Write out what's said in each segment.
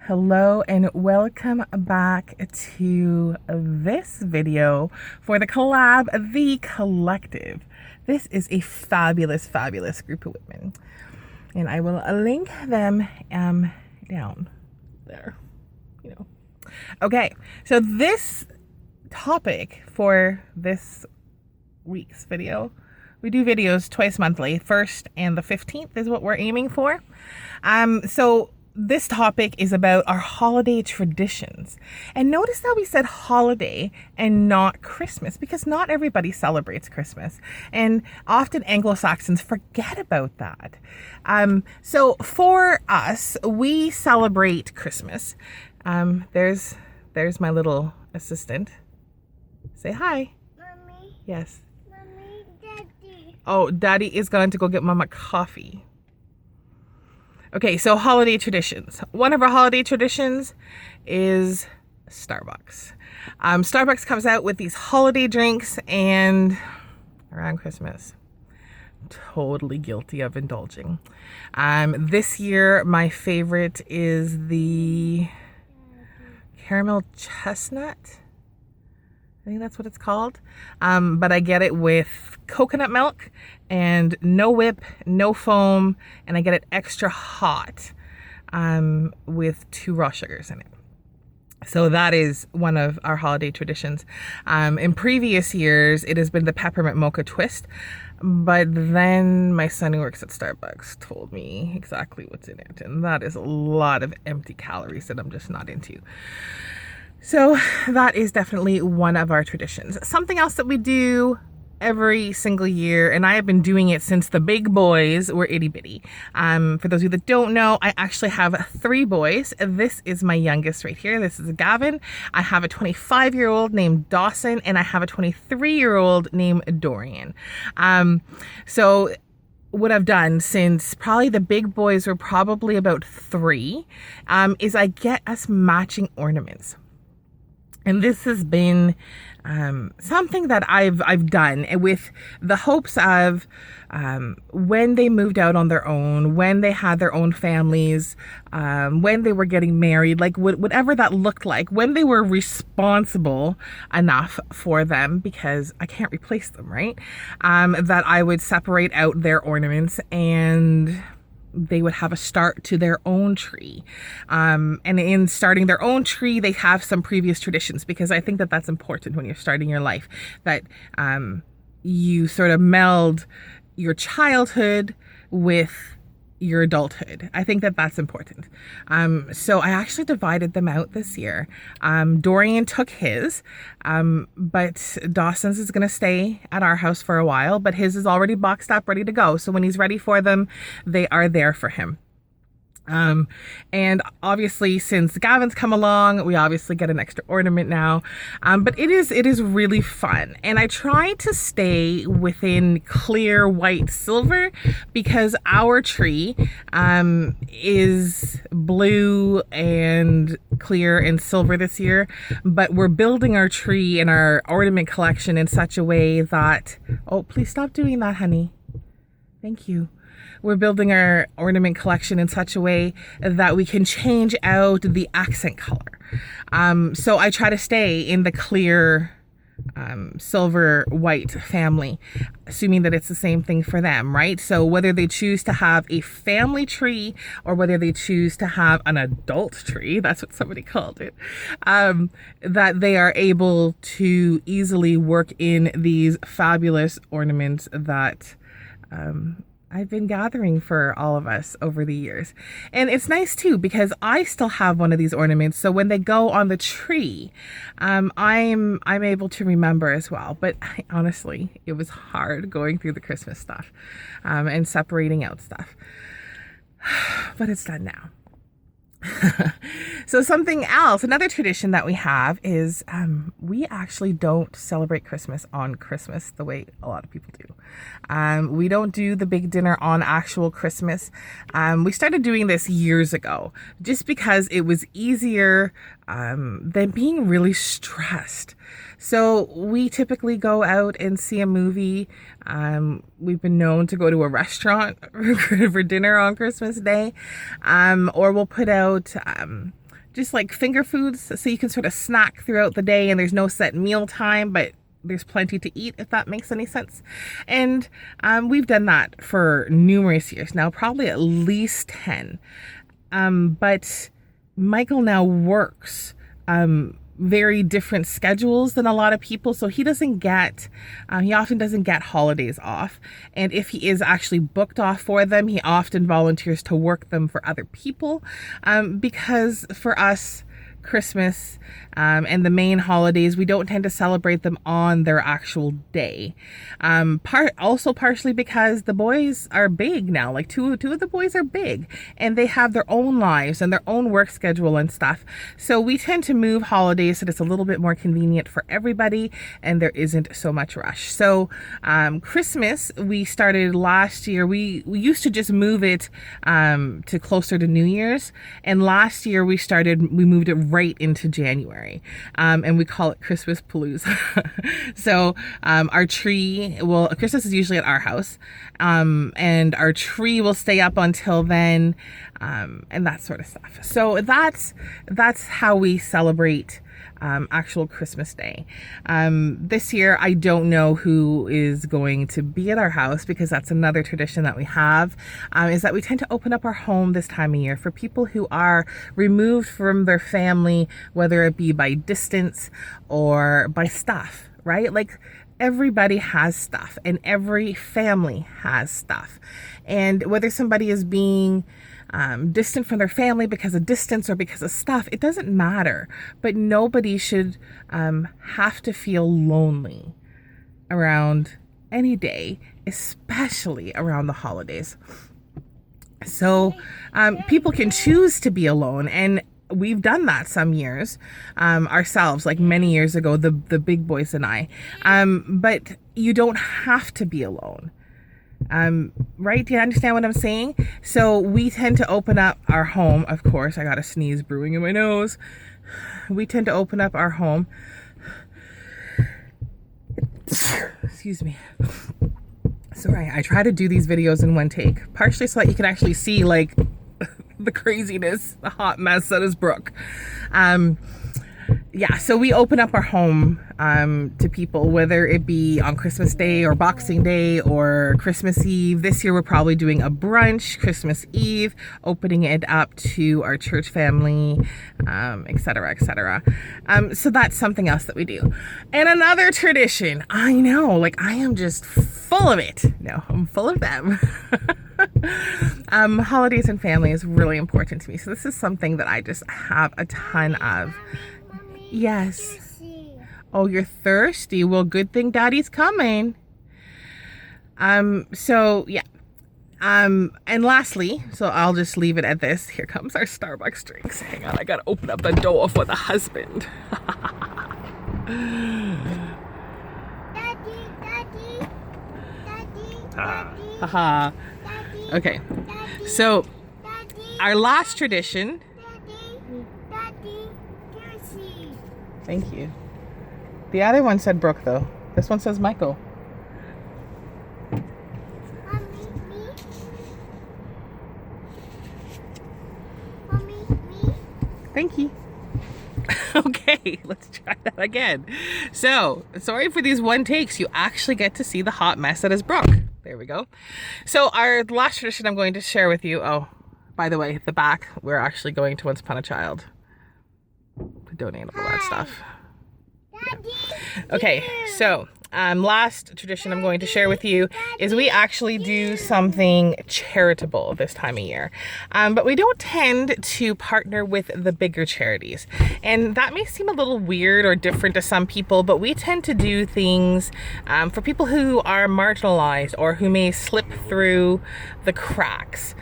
Hello and welcome back to this video for the Collab, the Collective. This is a fabulous, fabulous group of women, and I will link them down there, Okay, so this topic for this week's video, we do videos twice monthly. 1st and the 15th is what we're aiming for. So this topic is about our holiday traditions. And notice that we said holiday and not Christmas, because not everybody celebrates Christmas. And often Anglo-Saxons forget about that. So for us, we celebrate Christmas. There's my little assistant. Say hi. Mommy. Yes. Mommy, Daddy. Oh, Daddy is going to go get Mama coffee. Okay, so holiday traditions. One of our holiday traditions is Starbucks. Starbucks comes out with these holiday drinks, and around Christmas, totally guilty of indulging. This year, my favorite is the caramel chestnut. I think that's what it's called. But I get it with coconut milk and no whip, no foam, and I get it extra hot with 2 raw sugars in it. So that is one of our holiday traditions. In previous years, it has been the peppermint mocha twist, but then my son who works at Starbucks told me exactly what's in it, and that is a lot of empty calories that I'm just not into. So that is definitely one of our traditions. Something else that we do every single year, and I have been doing it since the big boys were itty bitty. For those of you that don't know, I actually have 3 boys. This is my youngest right here. This is Gavin. I have a 25-year-old named Dawson, and I have a 23-year-old named Dorian. So what I've done since probably the big boys were probably about 3, is I get us matching ornaments. And this has been something that I've done with the hopes of when they moved out on their own, when they had their own families, when they were getting married, like whatever that looked like, when they were responsible enough for them, because I can't replace them, right? That I would separate out their ornaments and they would have a start to their own tree. And in starting their own tree, they have some previous traditions, because I think that that's important when you're starting your life, that you sort of meld your childhood with your adulthood. I think that that's important. So I actually divided them out this year. Dorian took his, but Dawson's is going to stay at our house for a while, but his is already boxed up, ready to go. So when he's ready for them, they are there for him. And obviously, since Gavin's come along, we obviously get an extra ornament now. But it is really fun. And I try to stay within clear white silver, because our tree is blue and clear and silver this year. But we're building our tree and our ornament collection in such a way that, oh, please stop doing that, honey. Thank you. We're building our ornament collection in such a way that we can change out the accent color. So I try to stay in the clear silver white family, assuming that it's the same thing for them, right? So whether they choose to have a family tree or whether they choose to have an adult tree, that's what somebody called it, that they are able to easily work in these fabulous ornaments that I've been gathering for all of us over the years. And it's nice too, because I still have one of these ornaments, so when they go on the tree, I'm able to remember as well. But honestly, it was hard going through the Christmas stuff and separating out stuff. But it's done now. So something else, another tradition that we have is we actually don't celebrate Christmas on Christmas the way a lot of people do. We don't do the big dinner on actual Christmas. We started doing this years ago just because it was easier than being really stressed. So we typically go out and see a movie. we've been known to go to a restaurant for dinner on Christmas Day, or we'll put out just like finger foods so you can sort of snack throughout the day and there's no set meal time, but there's plenty to eat, if that makes any sense. And we've done that for numerous years now, probably at least 10. But Michael now works very different schedules than a lot of people, so he often doesn't get holidays off, and if he is actually booked off for them, he often volunteers to work them for other people, because for us, Christmas and the main holidays, we don't tend to celebrate them on their actual day. Also partially because the boys are big now. Like two of the boys are big and they have their own lives and their own work schedule and stuff. So we tend to move holidays so that it's a little bit more convenient for everybody and there isn't so much rush. So Christmas, we started last year. We used to just move it to closer to New Year's, and last year we moved it right into January, and we call it Christmas Palooza. So our tree Christmas is usually at our house, and our tree will stay up until then, and that sort of stuff. So that's how we celebrate actual Christmas Day. This year, I don't know who is going to be at our house, because that's another tradition that we have, is that we tend to open up our home this time of year for people who are removed from their family, whether it be by distance or by stuff, right? Like, everybody has stuff and every family has stuff. And whether somebody is being distant from their family because of distance or because of stuff, it doesn't matter. But nobody should have to feel lonely around any day, especially around the holidays. So people can choose to be alone, and we've done that some years ourselves, like many years ago, the big boys and I. But you don't have to be alone. Right? Do you understand what I'm saying? So we tend to open up our home. Of course, I got a sneeze brewing in my nose. We tend to open up our home. Excuse me. Sorry, I try to do these videos in one take, partially so that you can actually see like the craziness, the hot mess that is Brooke. Yeah, so we open up our home to people, whether it be on Christmas Day or Boxing Day or Christmas Eve. This year we're probably doing a brunch, Christmas Eve, opening it up to our church family, etc., etc. So that's something else that we do. And another tradition, I know, like I am just full of it. No, I'm full of them. Holidays and family is really important to me. So this is something that I just have a ton of. Yes. Oh, you're thirsty? Well, good thing Daddy's coming. So yeah. And lastly, so I'll just leave it at this. Here comes our Starbucks drinks. Hang on, I gotta open up the door for the husband. Haha. Okay. So our last tradition. Thank you. The other one said Brooke, though. This one says Michael. Me. Thank you. Okay, let's try that again. So, sorry for these one takes. You actually get to see the hot mess that is Brooke. There we go. So, our last tradition I'm going to share with you. Oh, by the way, the back, we're actually going to Once Upon a Child to donate all that stuff. Yeah. Okay, so last tradition I'm going to share with you is we actually do something charitable this time of year, but we don't tend to partner with the bigger charities, and that may seem a little weird or different to some people, but we tend to do things for people who are marginalized or who may slip through the cracks.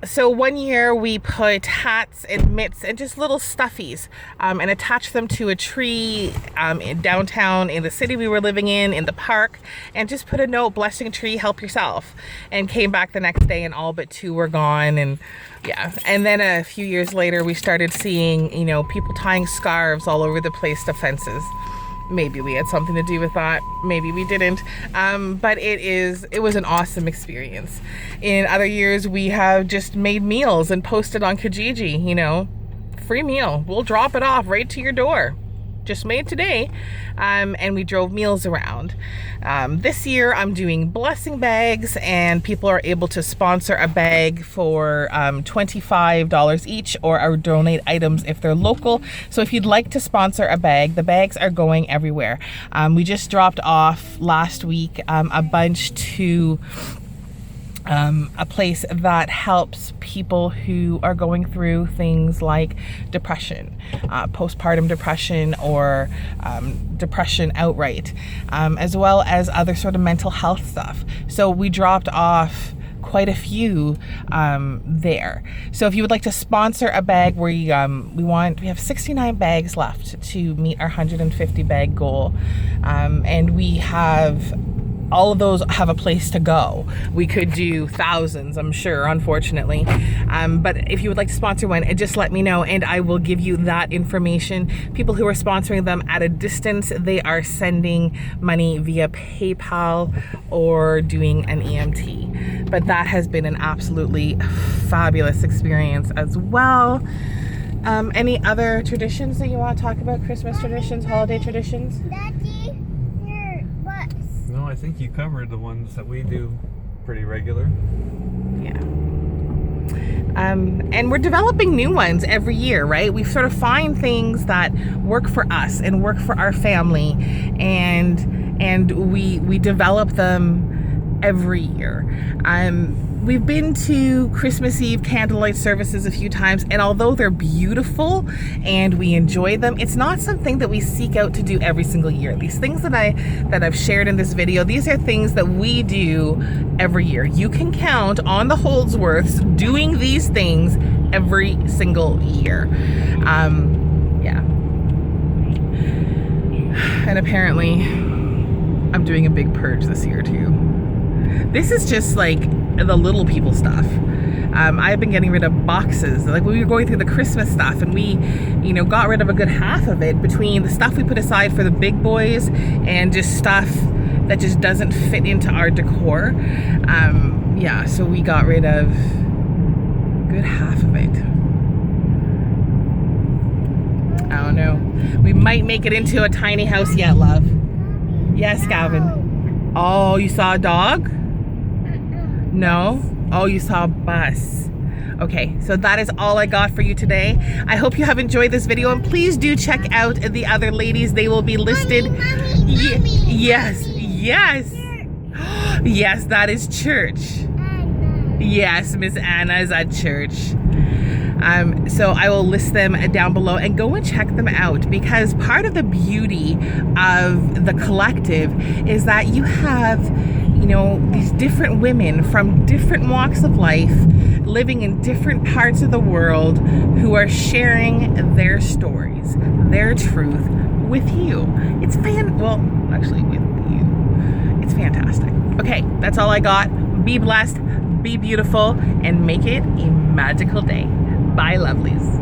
So one year we put hats and mitts and just little stuffies and attached them to a tree in downtown in the city we were living in the park, and just put a note, blessing tree, help yourself, and came back the next day and all but two were gone. And yeah, and then a few years later we started seeing, you know, people tying scarves all over the place to fences. Maybe we had something to do with that. Maybe we didn't. But it was an awesome experience. In other years, we have just made meals and posted on Kijiji, you know, free meal. We'll drop it off right to your door. Just made today. And we drove meals around. This year I'm doing blessing bags, and people are able to sponsor a bag for $25 each, or donate items if they're local. So if you'd like to sponsor a bag, the bags are going everywhere. We just dropped off last week a bunch to a place that helps people who are going through things like depression, postpartum depression, or depression outright, as well as other sort of mental health stuff. So we dropped off quite a few there. So if you would like to sponsor a bag, we have 69 bags left to meet our 150 bag goal, and we have all of those have a place to go. We could do thousands, I'm sure, unfortunately. But if you would like to sponsor one, just let me know and I will give you that information. People who are sponsoring them at a distance, they are sending money via PayPal or doing an EMT. But that has been an absolutely fabulous experience as well. Any other traditions that you want to talk about? Christmas traditions, holiday traditions? Daddy, your bus. No, I think you covered the ones that we do pretty regular. Yeah. And we're developing new ones every year, right? We sort of find things that work for us and work for our family, and we develop them every year. We've been to Christmas Eve candlelight services a few times, and although they're beautiful and we enjoy them, it's not something that we seek out to do every single year. These things that I've shared in this video, these are things that we do every year. You can count on the Holdsworths doing these things every single year. Yeah. And apparently I'm doing a big purge this year too. This is just like the little people stuff. I've been getting rid of boxes. Like, we were going through the Christmas stuff, and we, got rid of a good half of it between the stuff we put aside for the big boys and just stuff that just doesn't fit into our decor. Yeah, so we got rid of a good half of it. I don't know. We might make it into a tiny house yet, love. Yes, Gavin. Oh, you saw a dog? No? Oh, you saw a bus. Okay, so that is all I got for you today. I hope you have enjoyed this video, and please do check out the other ladies. They will be listed. Mommy, yes, yes. Yes, that is church. Anna. Yes, Miss Anna is at church. So I will list them down below, and go and check them out, because part of the beauty of the collective is that you have, these different women from different walks of life living in different parts of the world who are sharing their stories, their truth with you. It's with you. It's fantastic. Okay, that's all I got. Be blessed, be beautiful, and make it a magical day. Bye, lovelies.